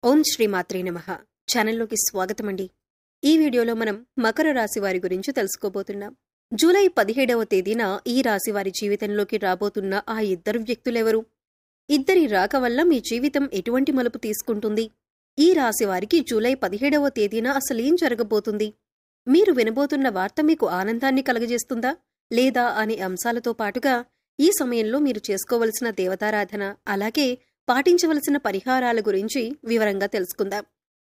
ఓం శ్రీ మాత్రే నమః. ఛానల్లోకి స్వాగతమండి. ఈ వీడియోలో మనం మకర రాశి వారి గురించి తెలుసుకోబోతున్నాం. జూలై 17వ తేదీన ఈ రాశి వారి జీవితంలోకి రాబోతున్న ఆ ఇద్దరు వ్యక్తులెవరు? ఇద్దరి రాక వల్ల మీ జీవితం ఎటువంటి మలుపు తీసుకుంటుంది? ఈ రాశి వారికి జూలై 17వ తేదీన అసలేం జరగబోతుంది? మీరు వినబోతున్న వార్త మీకు ఆనందాన్ని కలగజేస్తుందా లేదా అనే అంశాలతో పాటుగా ఈ సమయంలో మీరు చేసుకోవలసిన దేవతారాధన, అలాగే పాటించవలసిన పరిహారాల గురించి వివరంగా తెలుసుకుందాం.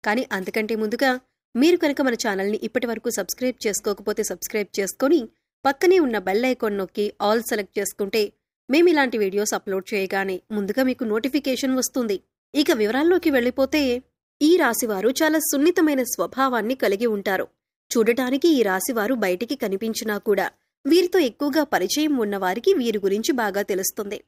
కానీ అంతకంటే ముందుగా మీరు కనుక మన ఛానల్ని ఇప్పటి వరకు సబ్స్క్రైబ్ చేసుకోకపోతే సబ్స్క్రైబ్ చేసుకొని పక్కనే ఉన్న బెల్ ఐకాన్ నొక్కి ఆల్ సెలెక్ట్ చేసుకుంటే మేము ఇలాంటి వీడియోస్ అప్లోడ్ చేయగానే ముందుగా మీకు నోటిఫికేషన్ వస్తుంది. ఇక వివరాల్లోకి వెళ్ళిపోతే, ఈ రాశివారు చాలా సున్నితమైన స్వభావాన్ని కలిగి ఉంటారు. చూడటానికి ఈ రాశివారు బయటికి కనిపించినా కూడా వీరితో ఎక్కువగా పరిచయం ఉన్నవారికి వీరి గురించి బాగా తెలుస్తుంది.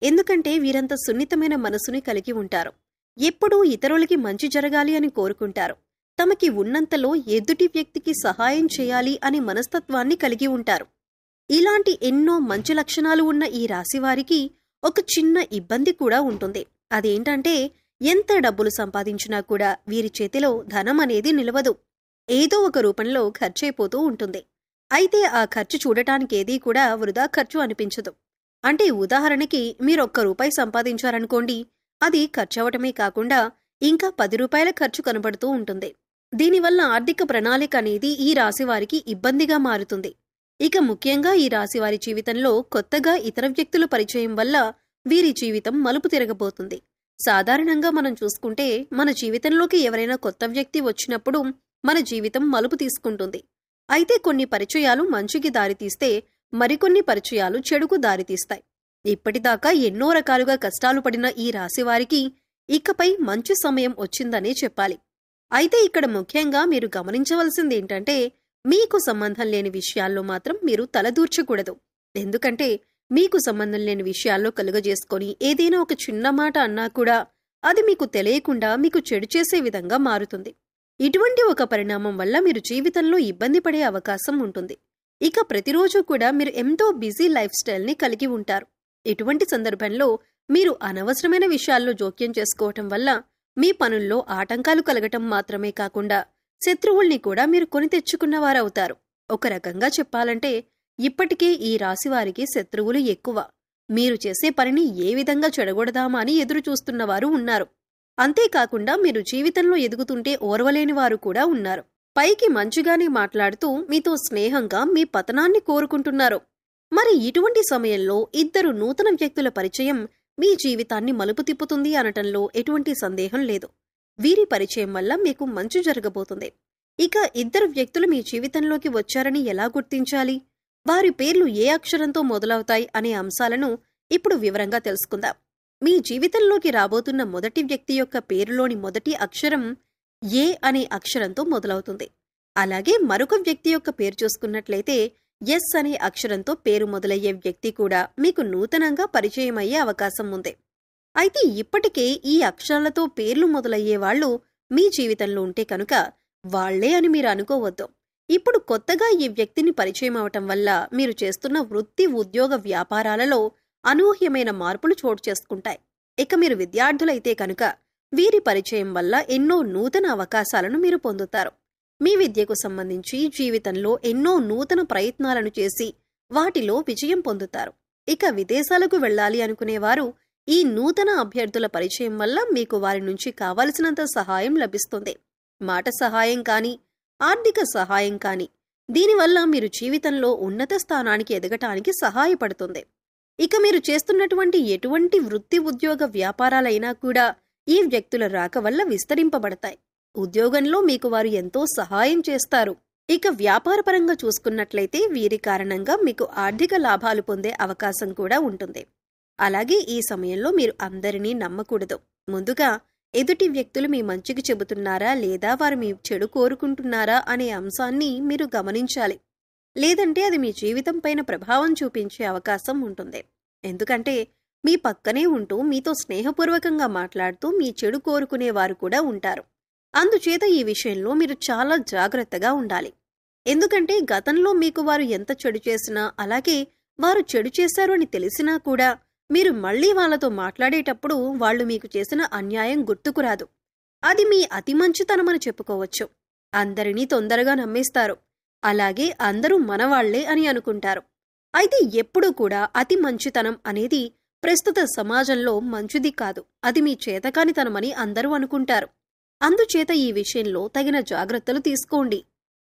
ఎందుకంటే వీరంత సున్నితమైన మనసుని కలిగి ఉంటారు. ఎప్పుడూ ఇతరులకి మంచి జరగాలి అని కోరుకుంటారు. తమకి ఉన్నంతలో ఎదుటి వ్యక్తికి సహాయం చేయాలి అనే మనస్తత్వాన్ని కలిగి ఉంటారు. ఇలాంటి ఎన్నో మంచి లక్షణాలు ఉన్న ఈ రాశివారికి ఒక చిన్న ఇబ్బంది కూడా ఉంటుంది. అదేంటంటే, ఎంత డబ్బులు సంపాదించినా కూడా వీరి చేతిలో ధనం అనేది నిలవదు. ఏదో ఒక రూపంలో ఖర్చయిపోతూ ఉంటుంది. అయితే ఆ ఖర్చు చూడటానికి ఏదీ కూడా వృధా ఖర్చు అనిపించదు. అంటే ఉదాహరణకి మీరు ₹1 సంపాదించారనుకోండి, అది ఖర్చవటమే కాకుండా ఇంకా ₹10 ఖర్చు కనబడుతూ ఉంటుంది. దీనివల్ల ఆర్థిక ప్రణాళిక అనేది ఈ రాశివారికి ఇబ్బందిగా మారుతుంది. ఇక ముఖ్యంగా ఈ రాశివారి జీవితంలో కొత్తగా ఇతర వ్యక్తుల పరిచయం వల్ల వీరి జీవితం మలుపు తిరగబోతుంది. సాధారణంగా మనం చూసుకుంటే మన జీవితంలోకి ఎవరైనా కొత్త వ్యక్తి వచ్చినప్పుడు మన జీవితం మలుపు తీసుకుంటుంది. అయితే కొన్ని పరిచయాలు మంచికి దారితీస్తే మరికొన్ని పరిచయాలు చెడుకు దారితీస్తాయి. ఇప్పటిదాకా ఎన్నో రకాలుగా కష్టాలు పడిన ఈ రాశివారికి ఇకపై మంచి సమయం వచ్చిందనే చెప్పాలి. అయితే ఇక్కడ ముఖ్యంగా మీరు గమనించవలసిందేంటంటే, మీకు సంబంధం లేని విషయాల్లో మాత్రం మీరు తలదూర్చకూడదు. ఎందుకంటే మీకు సంబంధం లేని విషయాల్లో కలుగజేసుకొని ఏదైనా ఒక చిన్న మాట అన్నా కూడా అది మీకు తెలియకుండా మీకు చెడు చేసే విధంగా మారుతుంది. ఇటువంటి ఒక పరిణామం వల్ల మీరు జీవితంలో ఇబ్బంది పడే అవకాశం ఉంటుంది. ఇక ప్రతిరోజు కూడా మీరు ఎంతో బిజీ లైఫ్ స్టైల్ని కలిగి ఉంటారు. ఇటువంటి సందర్భంలో మీరు అనవసరమైన విషయాల్లో జోక్యం చేసుకోవటం వల్ల మీ పనుల్లో ఆటంకాలు కలగటం మాత్రమే కాకుండా శత్రువుల్ని కూడా మీరు కొని తెచ్చుకున్నవారవుతారు. ఒక రకంగా చెప్పాలంటే ఇప్పటికే ఈ రాశివారికి శత్రువులు ఎక్కువ. మీరు చేసే పనిని ఏ విధంగా చెడగొడదామా అని ఎదురు చూస్తున్నవారు ఉన్నారు. అంతేకాకుండా మీరు జీవితంలో ఎదుగుతుంటే ఓర్వలేని వారు కూడా ఉన్నారు. పైకి మంచిగానే మాట్లాడుతూ మీతో స్నేహంగా మీ పతనాన్ని కోరుకుంటున్నారు. మరి ఇటువంటి సమయంలో ఇద్దరు నూతన వ్యక్తుల పరిచయం మీ జీవితాన్ని మలుపు తిప్పుతుంది అనటంలో ఎటువంటి సందేహం లేదు. వీరి పరిచయం వల్ల మీకు మంచి జరగబోతుంది. ఇక ఇద్దరు వ్యక్తులు మీ జీవితంలోకి వచ్చారని ఎలా గుర్తించాలి? వారి పేర్లు ఏ అక్షరంతో మొదలవుతాయి అనే అంశాలను ఇప్పుడు వివరంగా తెలుసుకుందాం. మీ జీవితంలోకి రాబోతున్న మొదటి వ్యక్తి యొక్క పేరులోని మొదటి అక్షరం ఏ అనే అక్షరంతో మొదలవుతుంది. అలాగే మరొక వ్యక్తి యొక్క పేరు చూసుకున్నట్లయితే ఎస్ అనే అక్షరంతో పేరు మొదలయ్యే వ్యక్తి కూడా మీకు నూతనంగా పరిచయం అయ్యే అవకాశం ఉంది. అయితే ఇప్పటికే ఈ అక్షరాలతో పేర్లు మొదలయ్యే వాళ్ళు మీ జీవితంలో ఉంటే కనుక వాళ్లే అని మీరు అనుకోవద్దు. ఇప్పుడు కొత్తగా ఈ వ్యక్తిని పరిచయం అవటం వల్ల మీరు చేస్తున్న వృత్తి, ఉద్యోగ, వ్యాపారాలలో అనూహ్యమైన మార్పులు చోటు చేసుకుంటాయి. ఇక మీరు విద్యార్థులైతే కనుక వీరి పరిచయం వల్ల ఎన్నో నూతన అవకాశాలను మీరు పొందుతారు. మీ విద్యకు సంబంధించి జీవితంలో ఎన్నో నూతన ప్రయత్నాలను చేసి వాటిలో విజయం పొందుతారు. ఇక విదేశాలకు వెళ్లాలి అనుకునేవారు ఈ నూతన అభ్యర్థుల పరిచయం వల్ల మీకు వారి నుంచి కావలసినంత సహాయం లభిస్తుంది. మాట సహాయం కానీ, ఆర్థిక సహాయం కానీ, దీనివల్ల మీరు జీవితంలో ఉన్నత స్థానానికి ఎదగటానికి సహాయపడుతుంది. ఇక మీరు చేస్తున్నటువంటి ఎటువంటి వృత్తి, ఉద్యోగ, వ్యాపారాలైనా కూడా ఈ వ్యక్తుల రాక వల్ల విస్తరింపబడతాయి. ఉద్యోగంలో మీకు వారు ఎంతో సహాయం చేస్తారు. ఇక వ్యాపారపరంగా చూసుకున్నట్లయితే వీరి కారణంగా మీకు ఆర్థిక లాభాలు పొందే అవకాశం కూడా ఉంటుంది. అలాగే ఈ సమయంలో మీరు అందరినీ నమ్మకూడదు. ముందుగా ఎదుటి వ్యక్తులు మీ మంచికి చెబుతున్నారా లేదా వారు మీ చెడు కోరుకుంటున్నారా అనే అంశాన్ని మీరు గమనించాలి. లేదంటే అది మీ జీవితం పైన ప్రభావం చూపించే అవకాశం ఉంటుంది. ఎందుకంటే మీ పక్కనే ఉంటూ మీతో స్నేహపూర్వకంగా మాట్లాడుతూ మీ చెడు కోరుకునేవారు కూడా ఉంటారు. అందుచేత ఈ విషయంలో మీరు చాలా జాగ్రత్తగా ఉండాలి. ఎందుకంటే గతంలో మీకు వారు ఎంత చెడు చేసినా, అలాగే వారు చెడు చేశారు అని తెలిసినా కూడా మీరు మళ్లీ వాళ్లతో మాట్లాడేటప్పుడు వాళ్లు మీకు చేసిన అన్యాయం గుర్తుకురాదు. అది మీ అతి మంచితనమని చెప్పుకోవచ్చు. అందరినీ తొందరగా నమ్మేస్తారు. అలాగే అందరూ మనవాళ్లే అని అనుకుంటారు. అయితే ఎప్పుడూ కూడా అతి మంచితనం అనేది ప్రస్తుత సమాజంలో మంచిది కాదు. అది మీ చేతకానితనమని అందరూ అనుకుంటారు. అందుచేత ఈ విషయంలో తగిన జాగ్రత్తలు తీసుకోండి.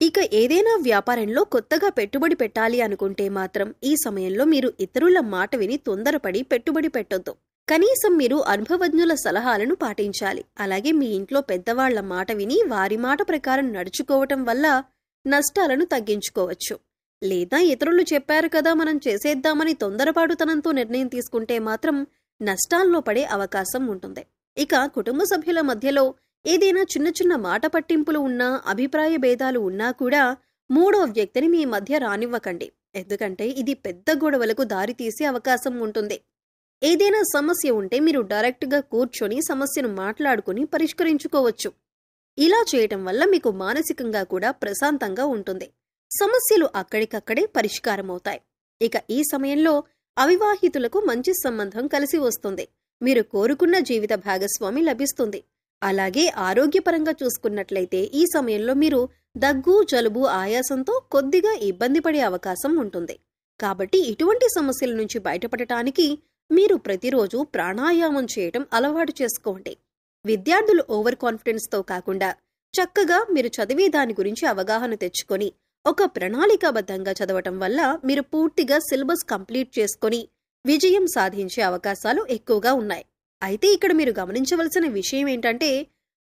ఇక ఏదైనా వ్యాపారంలో కొత్తగా పెట్టుబడి పెట్టాలి అనుకుంటే మాత్రం ఈ సమయంలో మీరు ఇతరుల మాట విని తొందరపడి పెట్టుబడి పెట్టొద్దు. కనీసం మీరు అనుభవజ్ఞుల సలహాలను పాటించాలి. అలాగే మీ ఇంట్లో పెద్దవాళ్ల మాట విని వారి మాట ప్రకారం నడుచుకోవటం వల్ల నష్టాలను తగ్గించుకోవచ్చు. లేదా ఇతరులు చెప్పారు కదా మనం చేసేద్దామని తొందరపాటుతనంతో నిర్ణయం తీసుకుంటే మాత్రం నష్టాల్లో పడే అవకాశం ఉంటుంది. ఇక కుటుంబ సభ్యుల మధ్యలో ఏదైనా చిన్న చిన్న మాట పట్టింపులు ఉన్నా, అభిప్రాయ భేదాలు ఉన్నా కూడా మూడో వ్యక్తిని మీ మధ్య రానివ్వకండి. ఎందుకంటే ఇది పెద్ద గొడవలకు దారితీసే అవకాశం ఉంటుంది. ఏదైనా సమస్య ఉంటే మీరు డైరెక్ట్గా కూర్చొని సమస్యను మాట్లాడుకుని పరిష్కరించుకోవచ్చు. ఇలా చేయటం వల్ల మీకు మానసికంగా కూడా ప్రశాంతంగా ఉంటుంది. సమస్యలు అక్కడికక్కడే పరిష్కారమవుతాయి. ఇక ఈ సమయంలో అవివాహితులకు మంచి సంబంధం కలిసి వస్తుంది. మీరు కోరుకున్న జీవిత భాగస్వామి లభిస్తుంది. అలాగే ఆరోగ్యపరంగా చూసుకున్నట్లయితే ఈ సమయంలో మీరు దగ్గు, జలుబు, ఆయాసంతో కొద్దిగా ఇబ్బంది పడే అవకాశం ఉంటుంది. కాబట్టి ఇటువంటి సమస్యల నుంచి బయటపడటానికి మీరు ప్రతిరోజు ప్రాణాయామం చేయటం అలవాటు చేసుకోండి. విద్యార్థులు ఓవర్ కాన్ఫిడెన్స్తో కాకుండా చక్కగా మీరు చదివే దాని గురించి అవగాహన తెచ్చుకొని ఒక ప్రణాళికాబద్ధంగా చదవటం వల్ల మీరు పూర్తిగా సిలబస్ కంప్లీట్ చేసుకొని విజయం సాధించే అవకాశాలు ఎక్కువగా ఉన్నాయి. అయితే ఇక్కడ మీరు గమనించవలసిన విషయం ఏంటంటే,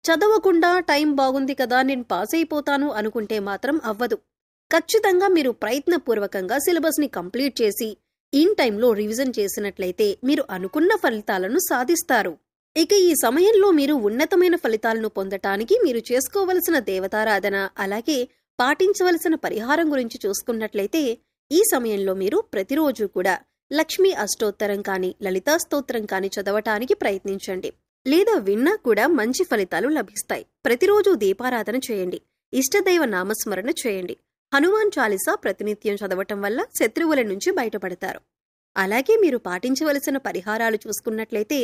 చదవకుండా టైం బాగుంది కదా నేను పాస్ అయిపోతాను అనుకుంటే మాత్రం అవ్వదు. ఖచ్చితంగా మీరు ప్రయత్నపూర్వకంగా సిలబస్ని కంప్లీట్ చేసి ఇన్ టైంలో రివిజన్ చేసినట్లయితే మీరు అనుకున్న ఫలితాలను సాధిస్తారు. ఇక ఈ సమయంలో మీరు ఉన్నతమైన ఫలితాలను పొందటానికి మీరు చేసుకోవలసిన దేవతారాధన, అలాగే పాటించవలసిన పరిహారం గురించి చూసుకున్నట్లయితే ఈ సమయంలో మీరు ప్రతిరోజు కూడా లక్ష్మీ అష్టోత్తరం కానీ, లలితా స్తోత్రం కానీ చదవటానికి ప్రయత్నించండి. లేదా విన్నా కూడా మంచి ఫలితాలు లభిస్తాయి. ప్రతిరోజు దీపారాధన చేయండి. ఇష్టదైవ నామస్మరణ చేయండి. హనుమాన్ చాలీసా ప్రతినిత్యం చదవటం వల్ల శత్రువుల నుంచి బయటపడతారు. అలాగే మీరు పాటించవలసిన పరిహారాలు చూసుకున్నట్లయితే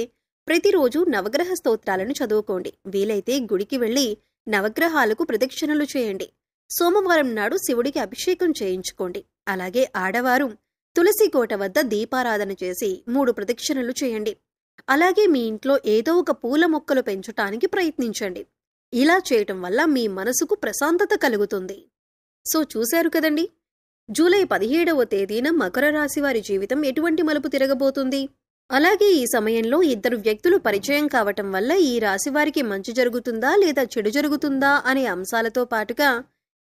ప్రతిరోజు నవగ్రహ స్తోత్రాలను చదువుకోండి. వీలైతే గుడికి వెళ్లి నవగ్రహాలకు ప్రదక్షిణలు చేయండి. సోమవారం నాడు శివుడికి అభిషేకం చేయించుకోండి. అలాగే ఆడవారు తులసి కోట వద్ద దీపారాధన చేసి 3 ప్రదక్షిణలు చేయండి. అలాగే మీ ఇంట్లో ఏదో ఒక పూల మొక్కలు పెంచటానికి ప్రయత్నించండి. ఇలా చేయటం వల్ల మీ మనసుకు ప్రశాంతత కలుగుతుంది. సో చూశారు కదండి, జూలై 17వ తేదీన మకర రాశి వారి జీవితం ఎటువంటి మలుపు తిరగబోతుంది. అలాగే ఈ సమయంలో ఇద్దరు వ్యక్తులు పరిచయం కావటం వల్ల ఈ రాశి వారికి మంచి జరుగుతుందా లేదా చెడు జరుగుతుందా అనే అంశాలతో పాటుగా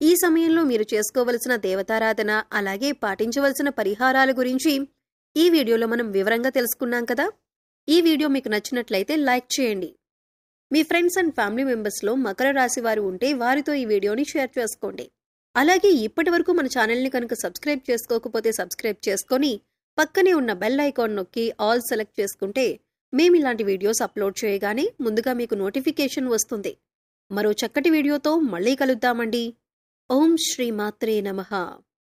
ఈ సమయంలో మీరు చేసుకోవలసిన దేవతారాధన, అలాగే పాటించవలసిన పరిహారాల గురించి ఈ వీడియోలో మనం వివరంగా తెలుసుకున్నాం కదా. ఈ వీడియో మీకు నచ్చినట్లయితే లైక్ చేయండి. మీ ఫ్రెండ్స్ అండ్ ఫ్యామిలీ మెంబర్స్లో మకర రాశి వారు ఉంటే వారితో ఈ వీడియోని షేర్ చేసుకోండి. అలాగే ఇప్పటి వరకు మన ఛానల్ని కనుక సబ్స్క్రైబ్ చేసుకోకపోతే సబ్స్క్రైబ్ చేసుకొని పక్కనే ఉన్న బెల్ ఐకాన్ నొక్కి ఆల్ సెలెక్ట్ చేసుకుంటే మేము ఇలాంటి వీడియోస్ అప్లోడ్ చేయగానే ముందుగా మీకు నోటిఫికేషన్ వస్తుంది. మరో చక్కటి వీడియోతో మళ్ళీ కలుద్దామండి. ఓం శ్రీ మాత్రే నమః.